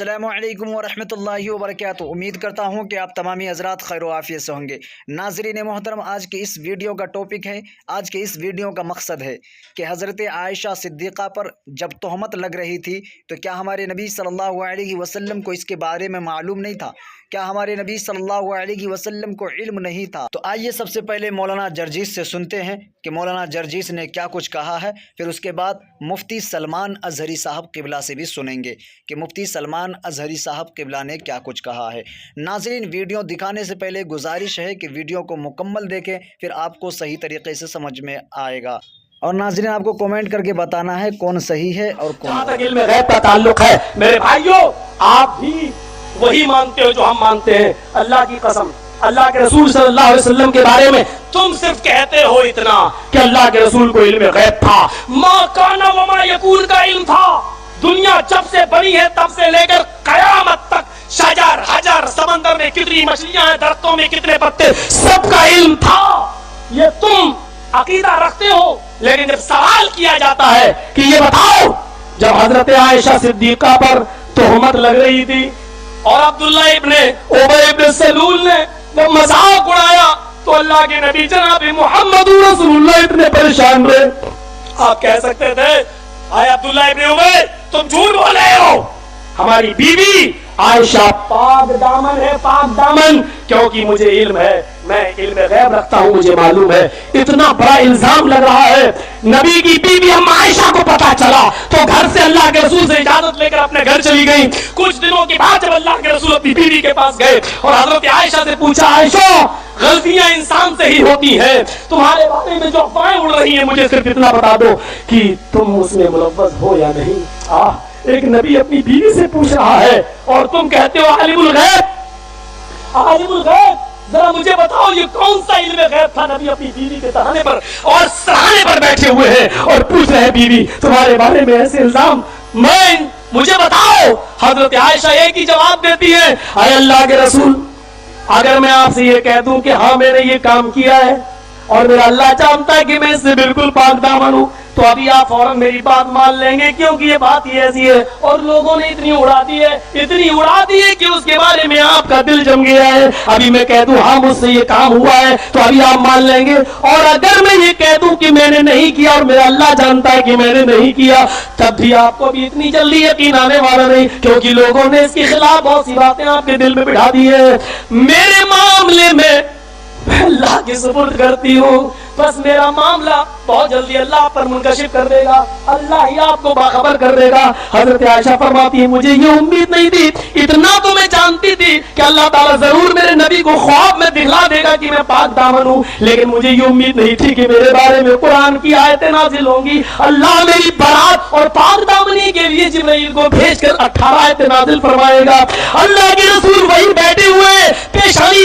अस्सलामु अलैकुम वरहमतुल्लाहि वबरकातुहू। उम्मीद करता हूँ कि आप तमामी हज़रात खैर व आफियत से होंगे। नाज़रीन मोहतरम, आज के इस वीडियो का टॉपिक है, आज के इस वीडियो का मकसद है कि हज़रत आयशा सिद्दीक़ा पर जब तोहमत लग रही थी तो क्या हमारे नबी सल्लल्लाहु अलैहि वसल्लम को इसके बारे में मालूम नहीं था? क्या हमारे नबी सल्लल्लाहु अलैहि वसल्लम को इल्म नहीं था? तो आइए सबसे पहले मौलाना जर्जीस से सुनते हैं कि मौलाना जर्जीस ने क्या कुछ कहा है। फिर उसके बाद मुफ्ती सलमान अज़हरी साहब क़िबला से भी सुनेंगे कि मुफ्ती सलमान अज़हरी साहब क़िबला ने क्या कुछ कहा है। नाज़रीन, वीडियो दिखाने से पहले गुजारिश है कि वीडियो को मुकम्मल देखें, फिर आपको सही तरीके से समझ में आएगा। और नाज़रीन, आपको कमेंट करके बताना है कौन सही है और कौन। जहां तक इल्म गैब का ताल्लुक है मेरे भाइयों, आप भी वही मानते हो जो हम मानते हैं। अल्लाह की कसम, अल्लाह के रसूल सल्लल्लाहु अलैहि वसल्लम के बारे में तुम सिर्फ कहते हो इतना कि अल्लाह के रसूल को इल्म गैब था। मा काना व मा यकून का इल्म था। दुनिया जब से बनी है तब से लेकर कयामत तक शजर हजर, समंदर में कितनी मछलियां हैं, दरख्तों में कितने पत्ते, सबका इल्म था। ये तुम अकीदा रखते हो, लेकिन जब सवाल किया जाता है कि ये बताओ, जब हजरत आयशा सिद्दीका पर तोहमत लग रही थी और अब्दुल्ला इब्ने उबय इब्ने सलूल ने वो मजाक उड़ाया तो अल्लाह के नबी जनाब मोहम्मद रसूलुल्लाह इतने परेशान रहे। आप कह सकते थे, आए अब्दुल्ला इब्ने उबय, तुम झूठ बोल रहे हो, हमारी बीवी आयशा पाक दामन है, पाक दामन, क्योंकि मुझे इल्म है, मैं इल्म गैब रखता हूं, मुझे मालूम है। इतना बड़ा इल्जाम लग रहा है। नबी की बीवी हम आयशा को पता चला तो घर से अल्लाह के रसूल से इजाजत लेकर अपने घर चली गई। कुछ दिनों के बाद जब अल्लाह के रसूल अपनी बीवी के पास गए और हजरत आयशा से पूछा, आयशा गलतियां इंसान से ही होती हैं, तुम्हारे बारे में जो अफवाहें उड़ रही हैं, मुझे सिर्फ इतना बता दो कि तुम उसमें मुलव्वस हो या नहीं। एक नबी अपनी बीवी से पूछ रहा है और तुम कहते हो आलिमुल गैब। आलिमुल गैब, जरा मुझे बताओ ये कौन सा इल्म गैब था? नबी अपनी बीवी के तराने पर और सराहने पर बैठे हुए हैं और पूछ रहे हैं, बीवी तुम्हारे बारे में ऐसे इल्जाम, मुझे बताओ। हजरत आयशा एक ही जवाब देती है, अरे अल्लाह के रसूल, अगर मैं आपसे ये कह दूं कि हाँ मैंने ये काम किया है और मेरा अल्लाह जानता है कि मैं इससे बिल्कुल पाक दामन हूं, तो अभी आप फौरन मेरी बात मान लेंगे, क्योंकि ये बात ही ऐसी है और लोगों ने इतनी उड़ा दी है, इतनी उड़ा दी है कि उसके बारे में आपका दिल जम गया है। अभी मैं कह दूं हाँ मुझसे ये काम हुआ है तो अभी आप मान लेंगे, और अगर मैं ये कह दूं कि मैंने नहीं किया और मेरा अल्लाह जानता है कि मैंने नहीं किया, तब भी आपको भी इतनी जल्दी यकीन आने वाला नहीं, क्योंकि लोगों ने इसके खिलाफ बहुत सी बातें आपके दिल में बिठा दी है। मेरे मामले में मैं अल्लाह की सुपुर्द करती हूँ, बस मेरा मामला बहुत जल्दी अल्लाह पर मुनकशिफ कर देगा, अल्लाह ही आपको बाखबर कर देगा। हजरत आयशा फरमाती है, मुझे ये उम्मीद नहीं थी, इतना तो मैं जानती थी कि अल्लाह ताला जरूर मेरे नबी को ख्वाब में दिखला देगा कि मैं पाक दामन हूँ, लेकिन मुझे ये उम्मीद नहीं थी कि मेरे बारे में कुरान की आयतें नाजिल होंगी। अल्लाह मेरी बारात और पाक दामनी के लिए जिब्राइल को भेजकर 18 आयतें नाजिल फरमाएगा। अल्लाह के रसूल वहीं बैठे हुए, पेशानी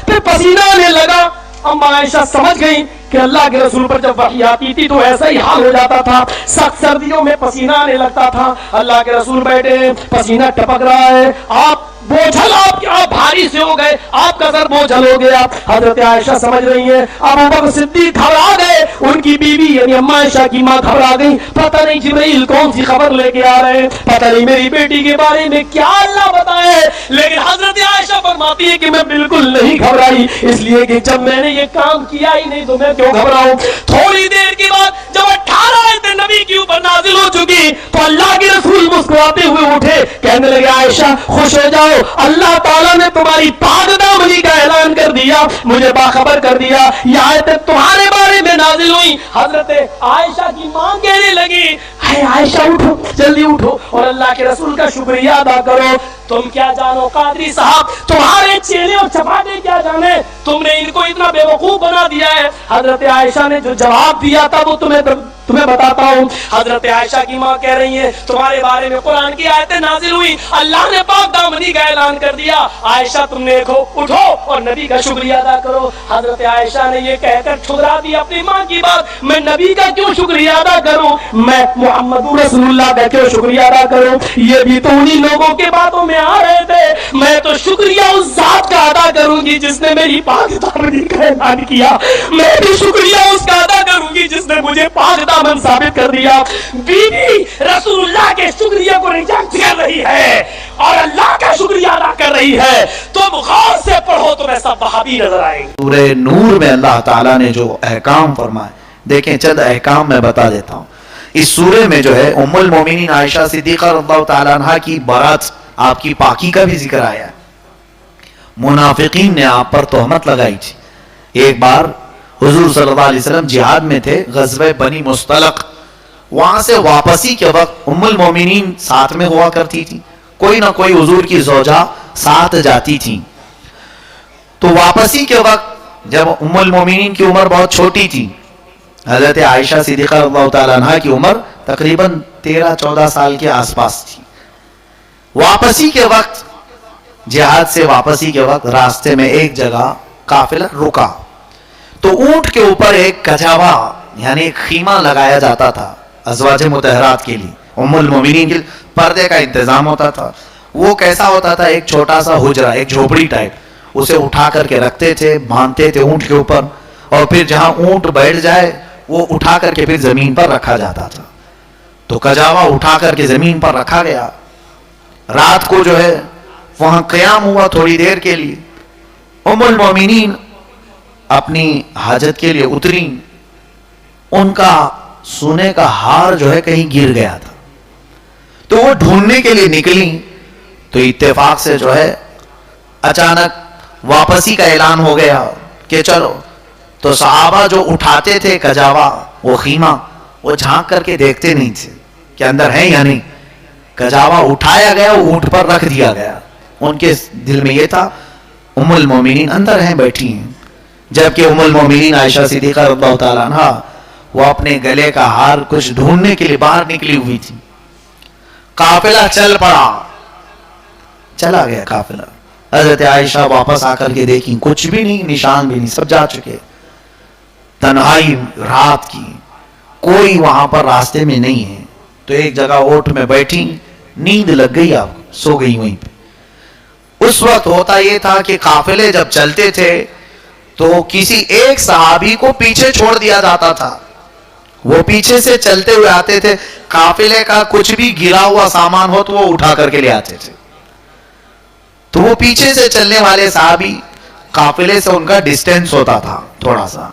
पे पसीना आने लगा। अम्मा आयशा समझ गई कि अल्लाह के रसूल पर जब वही आती थी तो ऐसा ही हाल हो जाता था, सख्त सर्दियों में पसीना आने लगता था। अल्लाह के रसूल बैठे, पसीना टपक रहा है, आप बोझल, आप भारी से हो गए, आपका सर बोझल हो गया। हजरत आयशा समझ रही है, अबू बकर सिद्दीक घबरा गए, उनकी बीवी यानी अम्मा आयशा की माँ घबरा गई, पता नहीं जिब्राइल कौन सी खबर लेके आ रहे हैं, पता नहीं मेरी बेटी के बारे में क्या अल्लाह बताए। लेकिन हजरत आयशा फरमाती है कि मैं बिल्कुल नहीं घबराई, इसलिए कि जब मैंने ये काम किया ही नहीं तो मैं क्यों घबराऊं। थोड़ी देर के बाद जब 18 आयतें नबी के ऊपर नाजिल हो चुकी तो अल्लाह के रसूल मुस्कुराते हुए उठे, कहने लगे, आयशा खुश हो जाओ, अल्लाह ताला ने तुम्हारी पाक दामनी का ऐलान कर दिया, मुझे बाखबर कर दिया, ये आयतें तुम्हारे बारे में नाजिल हुई। हजरत आयशा की मां कहने लगी, है आयशा उठो, जल्दी उठो और अल्लाह के रसूल का शुक्रिया अदा करो। तुम क्या जानो कादरी साहब, तुम्हारे चेले और चपाटे क्या जाने, तुमने इनको इतना बेवकूफ बना दिया है। हजरत आयशा ने जो जवाब दिया था वो तुम्हें बताता हूँ। हजरत आयशा की माँ कह रही है, तुम्हारे बारे में कुरान की आयतें नाजिल हुई, अल्लाह ने पाक दामनी का ऐलान कर दिया, आयशा तुम देखो, उठो और नबी का शुक्रिया अदा करो। हजरत आयशा ने ये कहकर ठुकरा दी अपनी माँ की बात, मैं नबी का क्यों शुक्रिया अदा करूं, मैं मोहम्मद रसूलुल्लाह का क्यों शुक्रिया अदा करूं। ये भी तो उन्हीं लोगों के बातों में आ रहे थे, मैं तो शुक्रिया उस जात का अदा करूंगी जिसने मेरी पाक दामनी का ऐलान किया, मैं भी शुक्रिया उसका अदा करूंगी जिसने मुझे पाक दामन साबित कर दिया। बीवी रसूलुल्लाह के शुक्रिया को रिजेक्ट कर रही है اور اللہ کا شکریہ ادا کر رہی ہے، تم غور سے پڑھو تمہیں سب وہابی نظر آئیں گے۔ سورہ نور میں اللہ تعالیٰ نے جو احکام فرمائے، دیکھیں چند احکام میں بتا دیتا ہوں۔ اس سورے میں جو ہے ام المومنین عائشہ صدیقہ رضی اللہ تعالیٰ عنہ کی برات، آپ کی پاکی کا بھی ذکر آیا ہے۔ منافقین نے آپ پر تہمت لگائی تھی۔ ایک بار حضور صلی اللہ علیہ وسلم جہاد میں تھے، غزوہ بنی مصطلق، وہاں سے واپسی کے وقت ام المومنین ساتھ میں ہوا کرتی تھی، کوئی نہ کوئی حضور کی زوجہ ساتھ جاتی تھی۔ تو واپسی کے وقت جب ام المومنین کی عمر بہت چھوٹی تھی، حضرت عائشہ صدیقہ رضی اللہ تعالیٰ عنہ کی عمر تقریباً 13-14 سال کے آس پاس تھی۔ واپسی کے وقت، جہاد سے واپسی کے وقت راستے میں ایک جگہ قافلہ رکا، تو اونٹ کے اوپر ایک کجاوا یعنی ایک خیمہ لگایا جاتا تھا ازواج مطہرات کے لیے، ام المومنین کے پردے کا انتظام ہوتا تھا۔ وہ کیسا ہوتا تھا؟ ایک چھوٹا سا حجرہ، ایک جھوپڑی ٹائپ، اسے اٹھا کر کے رکھتے تھے، باندھتے تھے اونٹ کے اوپر، اور پھر جہاں اونٹ بیٹھ جائے وہ اٹھا کر کے پھر زمین پر رکھا جاتا تھا۔ تو کجاوا اٹھا کر کے زمین پر رکھا گیا۔ رات کو جو ہے وہاں قیام ہوا تھوڑی دیر کے لیے۔ ام المومنین اپنی حاجت کے لیے اتری، ان کا سونے کا ہار جو ہے کہیں گر گیا تھا، تو وہ ڈھونڈنے کے لیے نکلی، تو اتفاق سے جو ہے اچانک واپسی کا اعلان ہو گیا کہ چلو۔ تو صحابہ جو اٹھاتے تھے کجاوا، وہ خیمہ، وہ جھانک کر کے دیکھتے نہیں تھے کہ اندر ہے یا نہیں۔ کجاوا اٹھایا گیا، اونٹ پر رکھ دیا گیا، ان کے دل میں یہ تھا ام المومنین اندر ہیں، بیٹھی ہیں۔ جبکہ ام المومنین عائشہ صدیقہ رضی اللہ تعالیٰ عنہ وہ اپنے گلے کا ہار کچھ ڈھونڈنے کے لیے باہر نکلی ہوئی تھی۔ قافلہ چل پڑا، چلا گیا قافلہ۔ حضرت عائشہ واپس آ کر کے دیکھی، کچھ بھی نہیں، نشان بھی نہیں، سب جا چکے۔ تنہائی رات کی، کوئی وہاں پر راستے میں نہیں ہے، تو ایک جگہ اونٹ میں بیٹھی، نیند لگ گئی، آپ سو گئی وہیں پہ۔ اس وقت ہوتا یہ تھا کہ قافلے جب چلتے تھے تو کسی ایک صحابی کو پیچھے چھوڑ دیا جاتا تھا، وہ پیچھے سے چلتے ہوئے آتے تھے، قافلے کا کچھ بھی گرا ہوا سامان ہو تو وہ اٹھا کر کے لے آتے تھے۔ تو وہ پیچھے سے چلنے والے صحابی، قافلے سے ان کا ڈسٹینس ہوتا تھا تھوڑا سا۔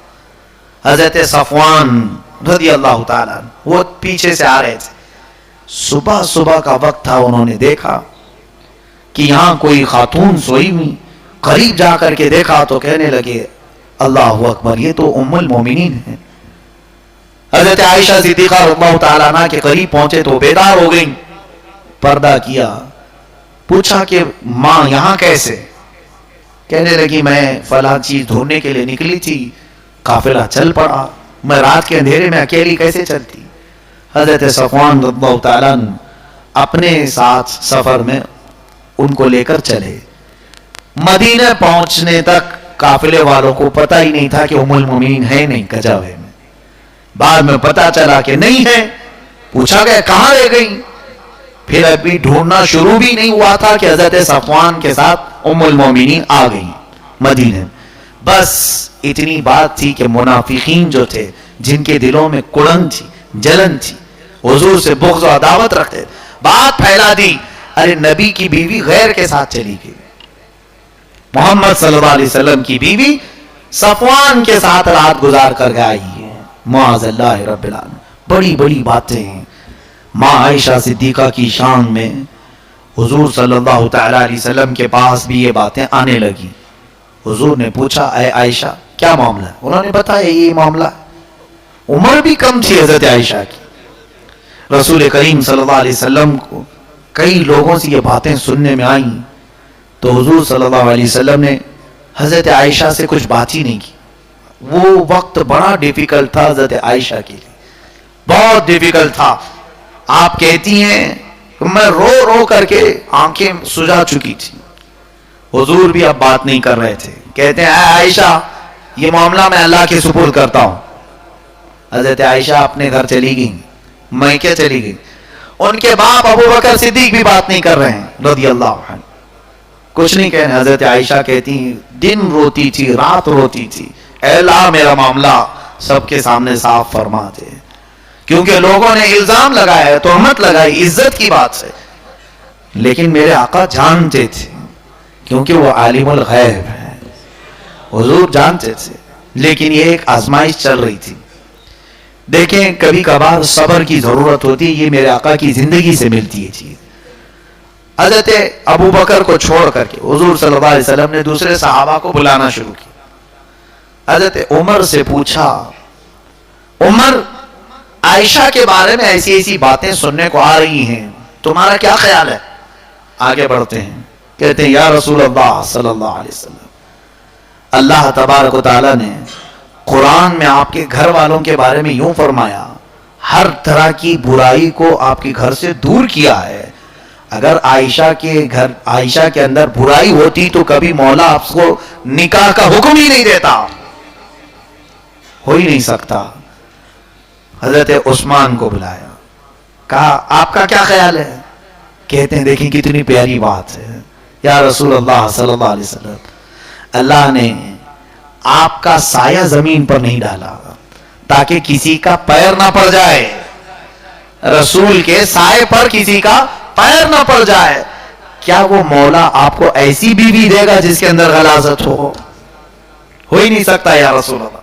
حضرت صفوان رضی اللہ تعالیٰ وہ پیچھے سے آ رہے تھے۔ صبح صبح کا وقت تھا، انہوں نے دیکھا کہ یہاں کوئی خاتون سوئی ہوئی، قریب جا کر کے دیکھا تو کہنے لگے اللہ اکبر، یہ تو ام المومنین ہے۔ حضرت عائشہ صدیقہ رضی اللہ تعالیٰ عنہ کے قریب پہنچے تو بیدار ہو گئی، پردہ کیا، پوچھا کہ ماں یہاں کیسے؟ کہنے لگی میں فلاں چیز ڈھونڈنے کے لیے نکلی تھی، قافلہ چل پڑا، میں رات کے اندھیرے میں اکیلی کیسے چلتی؟ حضرت صفوان رضی اللہ تعالیٰ عنہ اپنے ساتھ سفر میں ان کو لے کر چلے۔ مدینہ پہنچنے تک قافلے والوں کو پتہ ہی نہیں تھا کہ ام المومنین ہے نہیں کجاوے میں۔ بعد میں پتہ چلا کہ نہیں ہے، پوچھا گیا کہاں رہ گئی؟ پھر ابھی ڈھونڈنا شروع بھی نہیں ہوا تھا کہ حضرت صفوان کے ساتھ ام المومنین آ گئی مدینہ۔ بس اتنی بات تھی کہ منافقین جو تھے، جن کے دلوں میں کڑن تھی، جلن تھی، حضور سے بغض و عداوت رکھتے، بات پھیلا دی، ارے نبی کی بیوی غیر کے ساتھ چلی گئی، محمد صلی اللہ علیہ وسلم کی بیوی صفوان کے ساتھ رات گزار کر گئی ہے، معاذ اللہ رب العالمین۔ بڑی بڑی باتیں ہیں۔ ماں عائشہ صدیقہ کی شان میں حضور صلی اللہ تعالیٰ علیہ وسلم کے پاس بھی یہ باتیں آنے لگی۔ حضور نے پوچھا اے عائشہ کیا معاملہ ہے؟ انہوں نے بتایا یہ معاملہ ہے۔ عمر بھی کم تھی حضرت عائشہ کی۔ رسول کریم صلی اللہ علیہ وسلم کو کئی لوگوں سے یہ باتیں سننے میں آئیں، تو حضور صلی اللہ علیہ وسلم نے حضرت عائشہ سے کچھ بات ہی نہیں کی۔ وہ وقت بڑا ڈیفیکلٹ تھا حضرت عائشہ کے لیے، بہت ڈیفیکلٹ تھا۔ آپ کہتی ہیں کہ میں رو رو کر کے آنکھیں سجا چکی تھی۔ حضور بھی اب بات نہیں کر رہے تھے، کہتے ہیں اے عائشہ یہ معاملہ میں اللہ کے سپرد کرتا ہوں۔ حضرت عائشہ اپنے گھر چلی گئی، میکے چلی گئی۔ ان کے باپ ابو بکر صدیق بھی بات نہیں کر رہے ہیں رضی اللہ عنہ، کچھ نہیں کہنے۔ حضرت عائشہ کہتی ہیں دن روتی تھی، رات روتی تھی، اے اللہ میرا معاملہ سب کے سامنے صاف فرما دے، کیونکہ لوگوں نے الزام لگایا، تہمت لگائی عزت کی بات سے۔ لیکن میرے آقا جانتے تھے کیونکہ وہ عالم الغیب ہے، حضور جانتے تھے، لیکن یہ ایک آزمائش چل رہی تھی۔ دیکھیں کبھی کبھار صبر کی ضرورت ہوتی ہے، یہ میرے آقا کی زندگی سے ملتی ہے چیز۔ حضرت ابو بکر کو چھوڑ کر کے حضور صلی اللہ علیہ وسلم نے دوسرے صحابہ کو بلانا شروع کیا۔ حضرت عمر سے پوچھا، عمر عائشہ کے بارے میں ایسی ایسی باتیں سننے کو آ رہی ہیں، تمہارا کیا خیال ہے؟ آگے بڑھتے ہیں، کہتے ہیں یا رسول اللہ صلی اللہ علیہ وسلم، اللہ تبارک و تعالیٰ نے قرآن میں آپ کے گھر والوں کے بارے میں یوں فرمایا، ہر طرح کی برائی کو آپ کے گھر سے دور کیا ہے۔ اگر عائشہ کے اندر برائی ہوتی تو کبھی مولا آپ کو نکاح کا حکم ہی نہیں دیتا، ہو ہی نہیں سکتا۔ حضرت عثمان کو بلایا، کہا آپ کا کیا خیال ہے؟ کہتے ہیں دیکھیں کتنی پیاری بات ہے، یا رسول اللہ صلی اللہ علیہ وسلم، اللہ نے آپ کا سایہ زمین پر نہیں ڈالا تاکہ کسی کا پیر نہ پڑ جائے، رسول کے سائے پر کسی کا پیر نہ پڑ جائے۔ کیا وہ مولا آپ کو ایسی بیوی دے گا جس کے اندر غلاظت ہو ہی نہیں سکتا یا رسول اللہ۔